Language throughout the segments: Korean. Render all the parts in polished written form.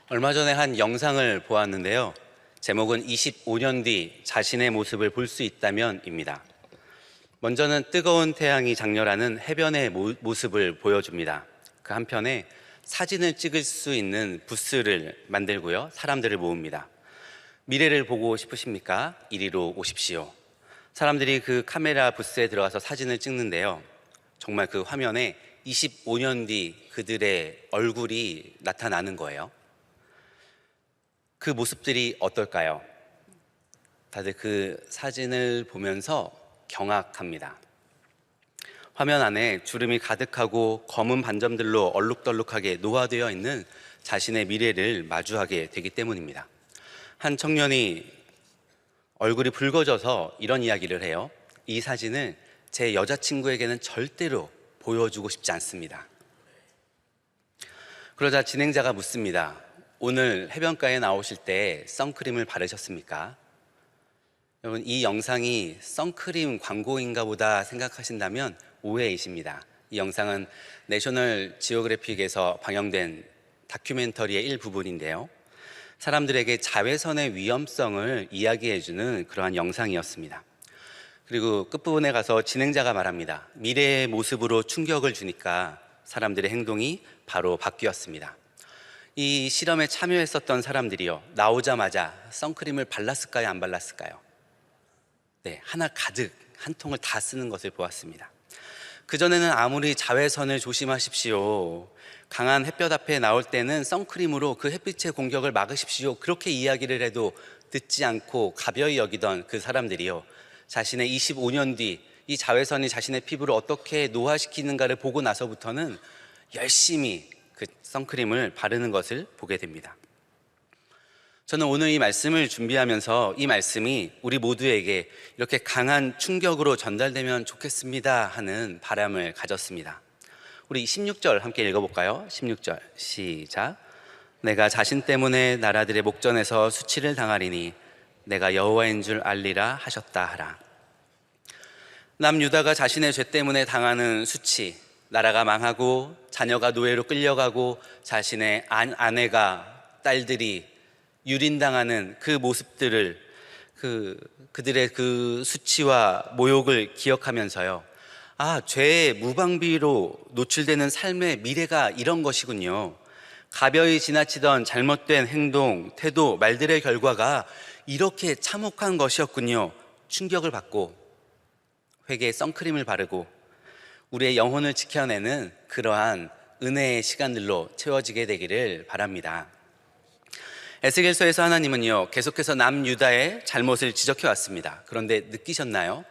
얼마 전에 한 영상을 보았는데요. 제목은 25년 뒤 자신의 모습을 볼 수 있다면입니다. 먼저는 뜨거운 태양이 장렬하는 해변의 모습을 보여줍니다. 그 한편에 사진을 찍을 수 있는 부스를 만들고요. 사람들을 모읍니다. 미래를 보고 싶으십니까? 이리로 오십시오. 사람들이 그 카메라 부스에 들어가서 사진을 찍는데요. 정말 그 화면에 25년 뒤 그들의 얼굴이 나타나는 거예요. 그 모습들이 어떨까요? 다들 그 사진을 보면서 경악합니다. 화면 안에 주름이 가득하고 검은 반점들로 얼룩덜룩하게 노화되어 있는 자신의 미래를 마주하게 되기 때문입니다. 한 청년이 얼굴이 붉어져서 이런 이야기를 해요. 이 사진을 제 여자친구에게는 절대로 보여주고 싶지 않습니다. 그러자 진행자가 묻습니다. 오늘 해변가에 나오실 때 선크림을 바르셨습니까? 여러분, 이 영상이 선크림 광고인가 보다 생각하신다면 오해이십니다. 이 영상은 내셔널 지오그래픽에서 방영된 다큐멘터리의 일부분인데요. 사람들에게 자외선의 위험성을 이야기해주는 그러한 영상이었습니다. 그리고 끝부분에 가서 진행자가 말합니다. 미래의 모습으로 충격을 주니까 사람들의 행동이 바로 바뀌었습니다. 이 실험에 참여했었던 사람들이요, 나오자마자 선크림을 발랐을까요, 안 발랐을까요? 네, 하나 가득 한 통을 다 쓰는 것을 보았습니다. 그전에는 아무리 자외선을 조심하십시오, 강한 햇볕 앞에 나올 때는 선크림으로 그 햇빛의 공격을 막으십시오, 그렇게 이야기를 해도 듣지 않고 가벼이 여기던 그 사람들이요, 자신의 25년 뒤 이 자외선이 자신의 피부를 어떻게 노화시키는가를 보고 나서부터는 열심히 그 선크림을 바르는 것을 보게 됩니다. 저는 오늘 이 말씀을 준비하면서 이 말씀이 우리 모두에게 이렇게 강한 충격으로 전달되면 좋겠습니다 하는 바람을 가졌습니다. 우리 16절 함께 읽어볼까요? 16절 시작. 내가 자신 때문에 나라들의 목전에서 수치를 당하리니 내가 여호와인 줄 알리라 하셨다 하라. 남유다가 자신의 죄 때문에 당하는 수치, 나라가 망하고 자녀가 노예로 끌려가고 자신의 아내가 딸들이 유린당하는 그 모습들을 그들의 그 수치와 모욕을 기억하면서요, 아, 죄의 무방비로 노출되는 삶의 미래가 이런 것이군요. 가벼이 지나치던 잘못된 행동, 태도, 말들의 결과가 이렇게 참혹한 것이었군요. 충격을 받고 회개에 선크림을 바르고 우리의 영혼을 지켜내는 그러한 은혜의 시간들로 채워지게 되기를 바랍니다. 에스겔서에서 하나님은요, 계속해서 남유다의 잘못을 지적해 왔습니다. 그런데 느끼셨나요?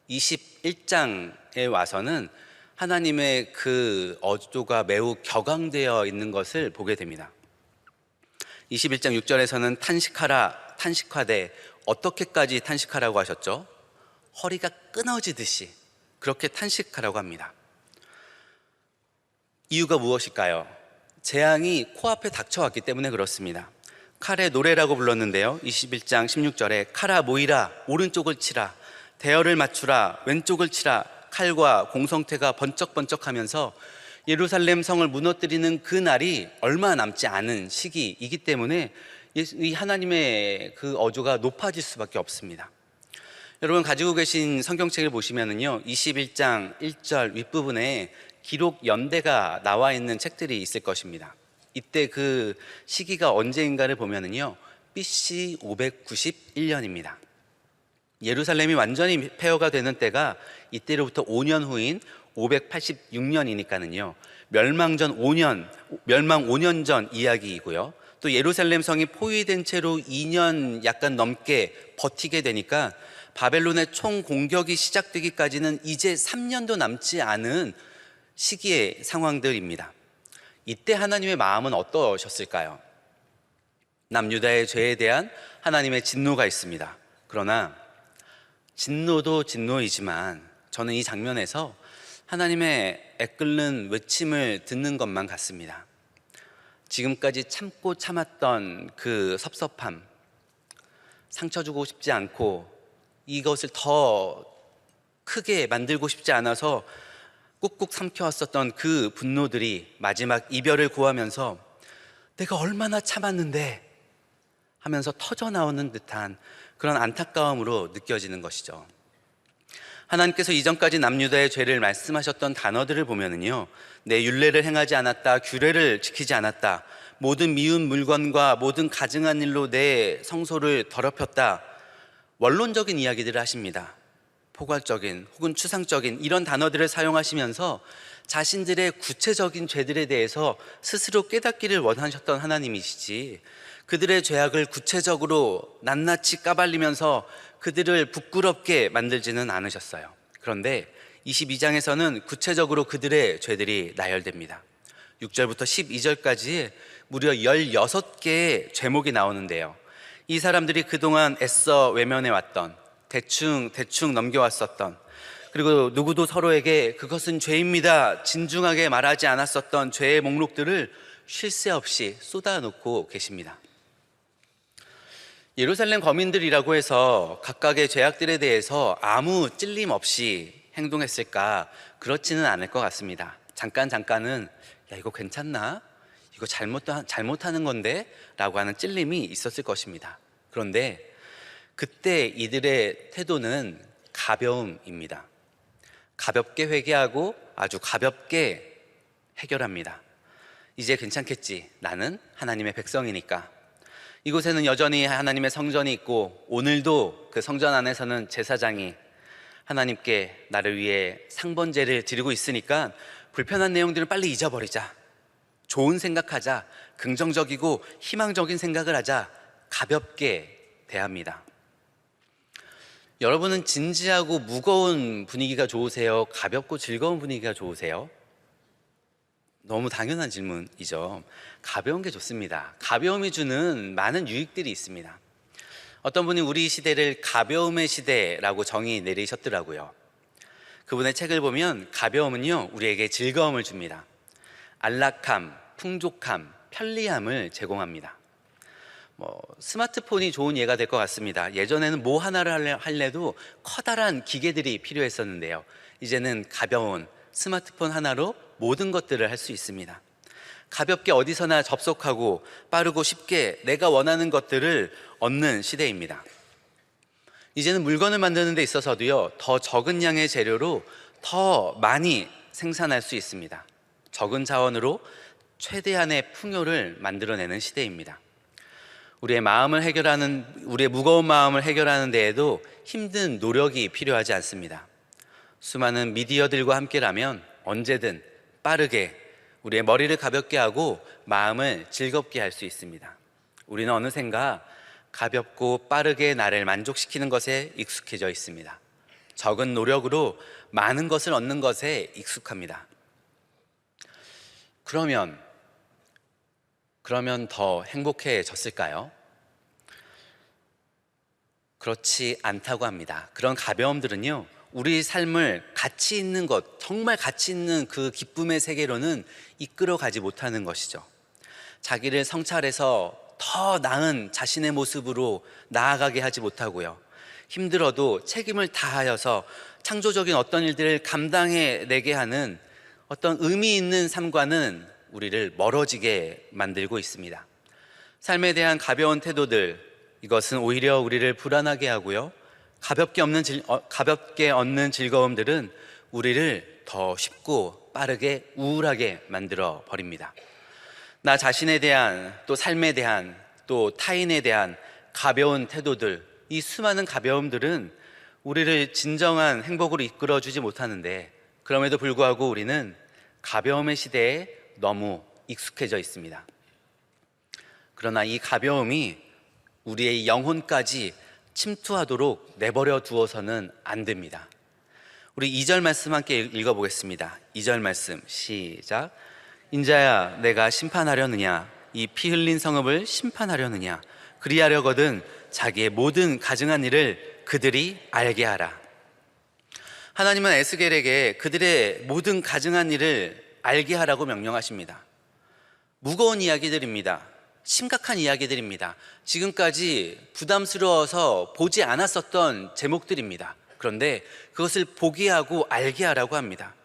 21장에 와서는 하나님의 그 어조가 매우 격앙되어 있는 것을 보게 됩니다. 21장 6절에서는 탄식하라, 탄식하되, 어떻게까지 탄식하라고 하셨죠? 허리가 끊어지듯이 그렇게 탄식하라고 합니다. 이유가 무엇일까요? 재앙이 코앞에 닥쳐왔기 때문에 그렇습니다. 칼의 노래라고 불렀는데요, 21장 16절에 칼아 모이라, 오른쪽을 치라, 대열을 맞추라, 왼쪽을 치라, 칼과 공성태가 번쩍번쩍하면서 예루살렘 성을 무너뜨리는 그 날이 얼마 남지 않은 시기이기 때문에 이 하나님의 그 어조가 높아질 수밖에 없습니다. 여러분, 가지고 계신 성경책을 보시면은요, 21장 1절 윗부분에 기록 연대가 나와 있는 책들이 있을 것입니다. 이때 그 시기가 언제인가를 보면은요, BC 591년입니다. 예루살렘이 완전히 폐허가 되는 때가 이때로부터 5년 후인 586년이니까는요, 멸망 5년 전 이야기이고요. 또 예루살렘 성이 포위된 채로 2년 약간 넘게 버티게 되니까 바벨론의 총 공격이 시작되기까지는 이제 3년도 남지 않은 시기의 상황들입니다. 이때 하나님의 마음은 어떠셨을까요? 남유다의 죄에 대한 하나님의 진노가 있습니다. 그러나 진노도 진노이지만 저는 이 장면에서 하나님의 애끓는 외침을 듣는 것만 같습니다. 지금까지 참고 참았던 그 섭섭함, 상처 주고 싶지 않고 이것을 더 크게 만들고 싶지 않아서 꾹꾹 삼켜왔었던 그 분노들이 마지막 이별을 구하면서 내가 얼마나 참았는데 하면서 터져 나오는 듯한 그런 안타까움으로 느껴지는 것이죠. 하나님께서 이전까지 남유다의 죄를 말씀하셨던 단어들을 보면은요, 내 율례를 행하지 않았다, 규례를 지키지 않았다, 모든 미운 물건과 모든 가증한 일로 내 성소를 더럽혔다, 원론적인 이야기들을 하십니다. 포괄적인 혹은 추상적인 이런 단어들을 사용하시면서 자신들의 구체적인 죄들에 대해서 스스로 깨닫기를 원하셨던 하나님이시지, 그들의 죄악을 구체적으로 낱낱이 까발리면서 그들을 부끄럽게 만들지는 않으셨어요. 그런데 22장에서는 구체적으로 그들의 죄들이 나열됩니다. 6절부터 12절까지 무려 16개의 죄목이 나오는데요, 이 사람들이 그동안 애써 외면해왔던, 대충 넘겨왔었던, 그리고 누구도 서로에게 그것은 죄입니다 진중하게 말하지 않았었던 죄의 목록들을 쉴 새 없이 쏟아놓고 계십니다. 예루살렘 거민들이라고 해서 각각의 죄악들에 대해서 아무 찔림 없이 행동했을까? 그렇지는 않을 것 같습니다. 잠깐은 야, 이거 괜찮나? 이거 잘못하는 건데? 라고 하는 찔림이 있었을 것입니다. 그런데 그때 이들의 태도는 가벼움입니다. 가볍게 회개하고 아주 가볍게 해결합니다. 이제 괜찮겠지. 나는 하나님의 백성이니까. 이곳에는 여전히 하나님의 성전이 있고, 오늘도 그 성전 안에서는 제사장이 하나님께 나를 위해 상번제를 드리고 있으니까 불편한 내용들을 빨리 잊어버리자, 좋은 생각하자, 긍정적이고 희망적인 생각을 하자, 가볍게 대합니다. 여러분은 진지하고 무거운 분위기가 좋으세요? 가볍고 즐거운 분위기가 좋으세요? 너무 당연한 질문이죠. 가벼운 게 좋습니다. 가벼움이 주는 많은 유익들이 있습니다. 어떤 분이 우리 시대를 가벼움의 시대라고 정의 내리셨더라고요. 그분의 책을 보면 가벼움은요, 우리에게 즐거움을 줍니다. 안락함, 풍족함, 편리함을 제공합니다. 스마트폰이 좋은 예가 될 것 같습니다. 예전에는 뭐 하나를 할래도 커다란 기계들이 필요했었는데요, 이제는 가벼운 스마트폰 하나로 모든 것들을 할 수 있습니다. 가볍게 어디서나 접속하고 빠르고 쉽게 내가 원하는 것들을 얻는 시대입니다. 이제는 물건을 만드는 데 있어서도요, 더 적은 양의 재료로 더 많이 생산할 수 있습니다. 적은 자원으로 최대한의 풍요를 만들어내는 시대입니다. 우리의 무거운 마음을 해결하는 데에도 힘든 노력이 필요하지 않습니다. 수많은 미디어들과 함께라면 언제든 빠르게 우리의 머리를 가볍게 하고 마음을 즐겁게 할 수 있습니다. 우리는 어느샌가 가볍고 빠르게 나를 만족시키는 것에 익숙해져 있습니다. 적은 노력으로 많은 것을 얻는 것에 익숙합니다. 그러면 더 행복해졌을까요? 그렇지 않다고 합니다. 그런 가벼움들은요, 우리 삶을 가치 있는 것, 정말 가치 있는 그 기쁨의 세계로는 이끌어 가지 못하는 것이죠. 자기를 성찰해서 더 나은 자신의 모습으로 나아가게 하지 못하고요, 힘들어도 책임을 다하여서 창조적인 어떤 일들을 감당해내게 하는 어떤 의미 있는 삶과는 우리를 멀어지게 만들고 있습니다. 삶에 대한 가벼운 태도들, 이것은 오히려 우리를 불안하게 하고요, 가볍게 얻는 즐거움들은 우리를 더 쉽고 빠르게 우울하게 만들어 버립니다. 나 자신에 대한, 또 삶에 대한, 또 타인에 대한 가벼운 태도들, 이 수많은 가벼움들은 우리를 진정한 행복으로 이끌어주지 못하는데, 그럼에도 불구하고 우리는 가벼움의 시대에 너무 익숙해져 있습니다. 그러나 이 가벼움이 우리의 영혼까지 침투하도록 내버려 두어서는 안 됩니다. 우리 2절 말씀 함께 읽어보겠습니다. 2절 말씀 시작. 인자야, 내가 심판하려느냐? 이 피 흘린 성읍을 심판하려느냐? 그리하려거든 자기의 모든 가증한 일을 그들이 알게 하라. 하나님은 에스겔에게 그들의 모든 가증한 일을 알게 하라고 명령하십니다. 무거운 이야기들입니다. 심각한 이야기들입니다. 지금까지 부담스러워서 보지 않았었던 제목들입니다. 그런데 그것을 보게 하고 알게 하라고 합니다.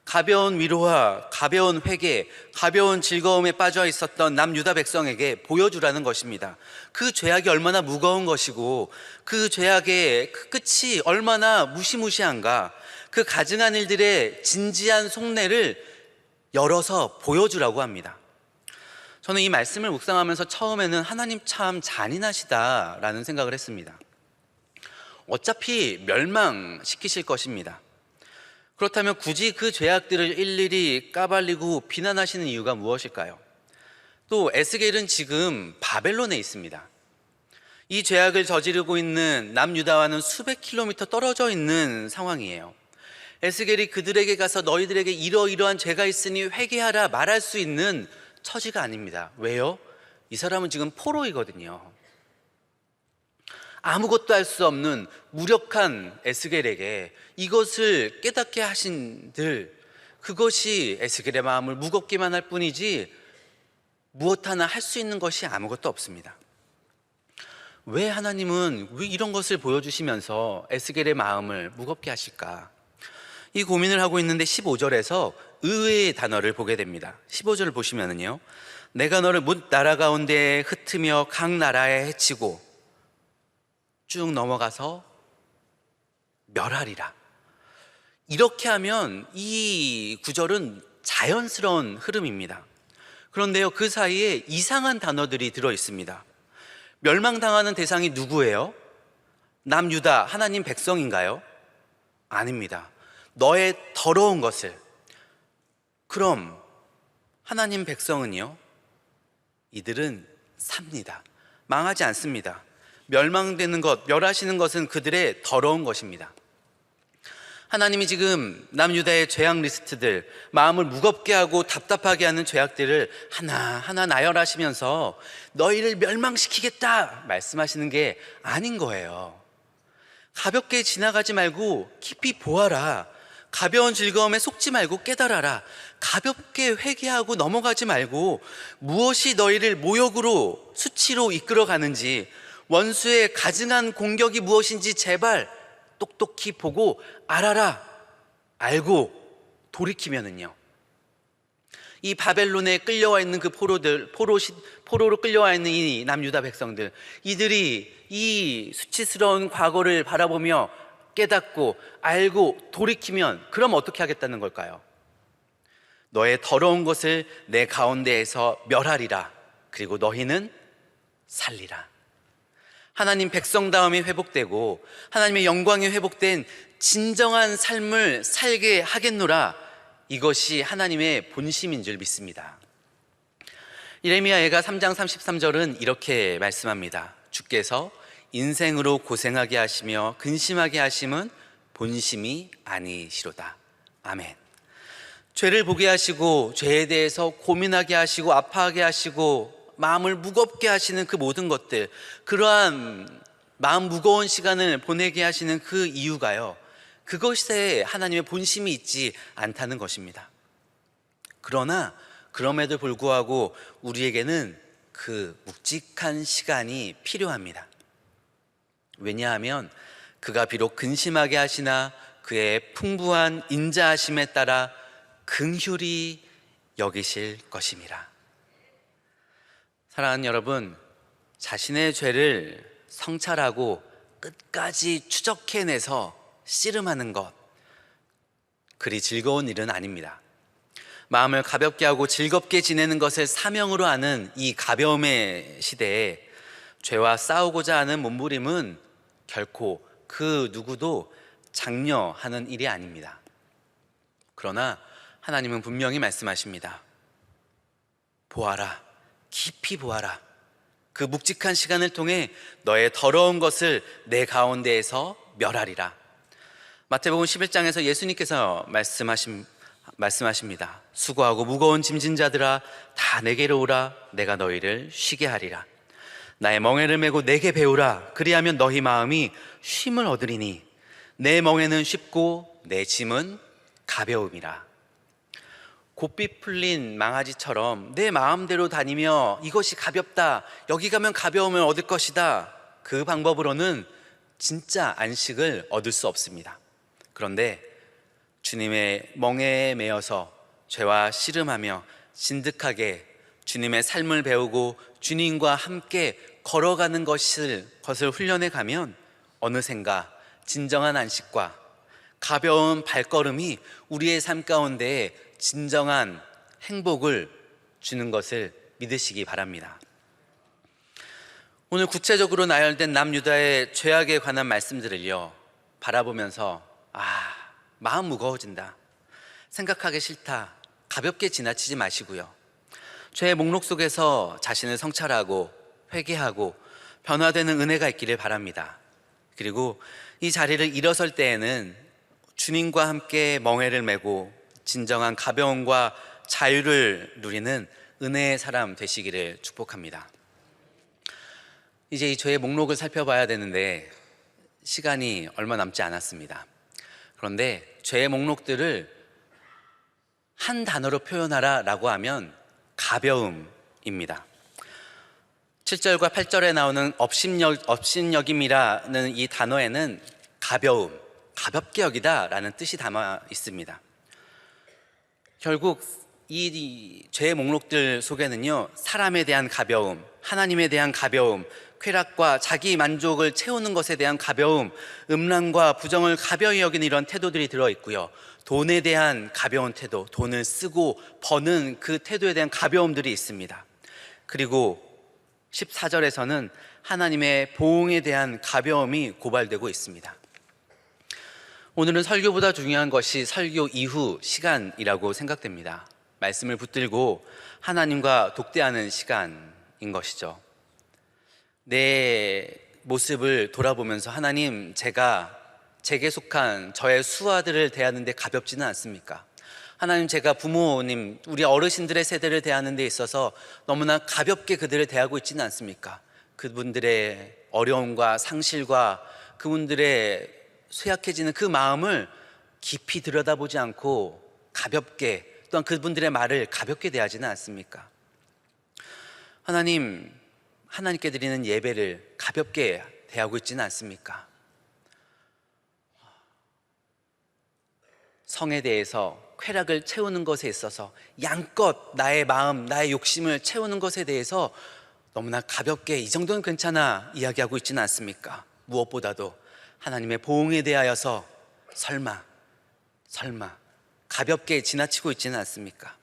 가벼운 위로와 가벼운 회개, 가벼운 즐거움에 빠져 있었던 남유다 백성에게 보여주라는 것입니다. 그 죄악이 얼마나 무거운 것이고 그 죄악의 그 끝이 얼마나 무시무시한가, 그 가증한 일들의 진지한 속내를 열어서 보여주라고 합니다. 저는 이 말씀을 묵상하면서 처음에는 하나님 참 잔인하시다라는 생각을 했습니다. 어차피 멸망시키실 것입니다. 그렇다면 굳이 그 죄악들을 일일이 까발리고 비난하시는 이유가 무엇일까요? 또 에스겔은 지금 바벨론에 있습니다. 이 죄악을 저지르고 있는 남유다와는 수백 킬로미터 떨어져 있는 상황이에요. 에스겔이 그들에게 가서 너희들에게 이러이러한 죄가 있으니 회개하라 말할 수 있는 처지가 아닙니다. 왜요? 이 사람은 지금 포로이거든요. 아무것도 할 수 없는 무력한 에스겔에게 이것을 깨닫게 하신들, 그것이 에스겔의 마음을 무겁게만 할 뿐이지 무엇 하나 할 수 있는 것이 아무것도 없습니다. 왜 하나님은 왜 이런 것을 보여주시면서 에스겔의 마음을 무겁게 하실까? 이 고민을 하고 있는데 15절에서 의외의 단어를 보게 됩니다. 15절을 보시면은요, 내가 너를 뭇 나라 가운데에 흩으며 각 나라에 해치고 쭉 넘어가서 멸하리라. 이렇게 하면 이 구절은 자연스러운 흐름입니다. 그런데요, 그 사이에 이상한 단어들이 들어 있습니다. 멸망당하는 대상이 누구예요? 남유다 하나님 백성인가요? 아닙니다. 너의 더러운 것을. 그럼 하나님 백성은요, 이들은 삽니다. 망하지 않습니다. 멸망되는 것, 멸하시는 것은 그들의 더러운 것입니다. 하나님이 지금 남유다의 죄악 리스트들, 마음을 무겁게 하고 답답하게 하는 죄악들을 하나하나 나열하시면서 너희를 멸망시키겠다 말씀하시는 게 아닌 거예요. 가볍게 지나가지 말고 깊이 보아라. 가벼운 즐거움에 속지 말고 깨달아라. 가볍게 회개하고 넘어가지 말고 무엇이 너희를 모욕으로, 수치로 이끌어가는지, 원수의 가증한 공격이 무엇인지 제발 똑똑히 보고 알아라. 알고 돌이키면은요, 이 바벨론에 끌려와 있는 그 포로로 끌려와 있는 이 남유다 백성들, 이들이 이 수치스러운 과거를 바라보며 깨닫고 알고 돌이키면, 그럼 어떻게 하겠다는 걸까요? 너의 더러운 것을 내 가운데에서 멸하리라. 그리고 너희는 살리라. 하나님 백성다움이 회복되고 하나님의 영광이 회복된 진정한 삶을 살게 하겠노라. 이것이 하나님의 본심인 줄 믿습니다. 예레미야 애가 3장 33절은 이렇게 말씀합니다. 주께서 인생으로 고생하게 하시며 근심하게 하심은 본심이 아니시로다. 아멘. 죄를 보게 하시고 죄에 대해서 고민하게 하시고 아파하게 하시고 마음을 무겁게 하시는 그 모든 것들, 그러한 마음 무거운 시간을 보내게 하시는 그 이유가요, 그것에 하나님의 본심이 있지 않다는 것입니다. 그러나 그럼에도 불구하고 우리에게는 그 묵직한 시간이 필요합니다. 왜냐하면 그가 비록 근심하게 하시나 그의 풍부한 인자하심에 따라 긍휼히 여기실 것임이라. 사랑하는 여러분, 자신의 죄를 성찰하고 끝까지 추적해내서 씨름하는 것, 그리 즐거운 일은 아닙니다. 마음을 가볍게 하고 즐겁게 지내는 것을 사명으로 하는 이 가벼움의 시대에 죄와 싸우고자 하는 몸부림은 결코 그 누구도 장려하는 일이 아닙니다. 그러나 하나님은 분명히 말씀하십니다. 보아라, 깊이 보아라. 그 묵직한 시간을 통해 너의 더러운 것을 내 가운데에서 멸하리라. 마태복음 11장에서 예수님께서 말씀하십니다. 수고하고 무거운 짐진 자들아, 다 내게로 오라. 내가 너희를 쉬게 하리라. 나의 멍에를 메고 내게 배우라. 그리하면 너희 마음이 쉼을 얻으리니 내 멍에는 쉽고 내 짐은 가벼움이라. 고삐 풀린 망아지처럼 내 마음대로 다니며 이것이 가볍다, 여기 가면 가벼움을 얻을 것이다, 그 방법으로는 진짜 안식을 얻을 수 없습니다. 그런데 주님의 멍에에 매여서 죄와 씨름하며 진득하게 주님의 삶을 배우고 주님과 함께 걸어가는 것을 훈련해 가면 어느샌가 진정한 안식과 가벼운 발걸음이 우리의 삶 가운데 진정한 행복을 주는 것을 믿으시기 바랍니다. 오늘 구체적으로 나열된 남유다의 죄악에 관한 말씀들을요 바라보면서 마음 무거워진다, 생각하기 싫다, 가볍게 지나치지 마시고요, 죄의 목록 속에서 자신을 성찰하고 회개하고 변화되는 은혜가 있기를 바랍니다. 그리고 이 자리를 일어설 때에는 주님과 함께 멍에를 메고 진정한 가벼움과 자유를 누리는 은혜의 사람 되시기를 축복합니다. 이제 이 죄의 목록을 살펴봐야 되는데 시간이 얼마 남지 않았습니다. 그런데 죄의 목록들을 한 단어로 표현하라 라고 하면 가벼움입니다. 7절과 8절에 나오는 업신여김이라는 이 단어에는 가벼움, 가볍게 여기다 라는 뜻이 담아 있습니다. 결국 이 죄의 목록들 속에는요 사람에 대한 가벼움, 하나님에 대한 가벼움, 쾌락과 자기 만족을 채우는 것에 대한 가벼움, 음란과 부정을 가벼이 여기는 이런 태도들이 들어있고요, 돈에 대한 가벼운 태도, 돈을 쓰고 버는 그 태도에 대한 가벼움들이 있습니다. 그리고 14절에서는 하나님의 보응에 대한 가벼움이 고발되고 있습니다. 오늘은 설교보다 중요한 것이 설교 이후 시간이라고 생각됩니다. 말씀을 붙들고 하나님과 독대하는 시간인 것이죠. 내 모습을 돌아보면서 하나님, 제게 속한 저의 수아들을 대하는데 가볍지는 않습니까? 하나님, 제가 부모님, 우리 어르신들의 세대를 대하는 데 있어서 너무나 가볍게 그들을 대하고 있지는 않습니까? 그분들의 어려움과 상실과 그분들의 쇠약해지는 그 마음을 깊이 들여다보지 않고 가볍게, 또한 그분들의 말을 가볍게 대하지는 않습니까? 하나님, 하나님께 드리는 예배를 가볍게 대하고 있지는 않습니까? 성에 대해서 쾌락을 채우는 것에 있어서 양껏 나의 마음, 나의 욕심을 채우는 것에 대해서 너무나 가볍게 이 정도는 괜찮아 이야기하고 있지는 않습니까? 무엇보다도 하나님의 보응에 대하여서 설마 가볍게 지나치고 있지는 않습니까?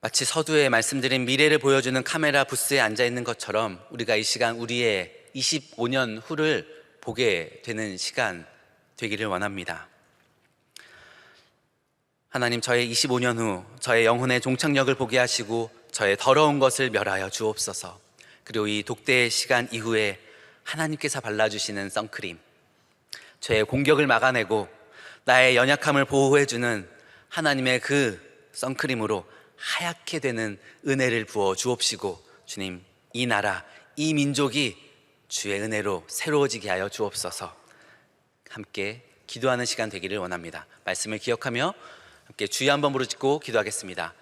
마치 서두에 말씀드린 미래를 보여주는 카메라 부스에 앉아있는 것처럼 우리가 이 시간 우리의 25년 후를 보게 되는 시간 되기를 원합니다. 하나님, 저의 25년 후 저의 영혼의 종착역을 보게 하시고 저의 더러운 것을 멸하여 주옵소서. 그리고 이 독대의 시간 이후에 하나님께서 발라주시는 선크림, 죄의 공격을 막아내고 나의 연약함을 보호해주는 하나님의 그 선크림으로 하얗게 되는 은혜를 부어 주옵시고, 주님, 이 나라, 이 민족이 주의 은혜로 새로워지게 하여 주옵소서. 함께 기도하는 시간 되기를 원합니다. 말씀을 기억하며 함께 주여 한번 부르짖고 기도하겠습니다.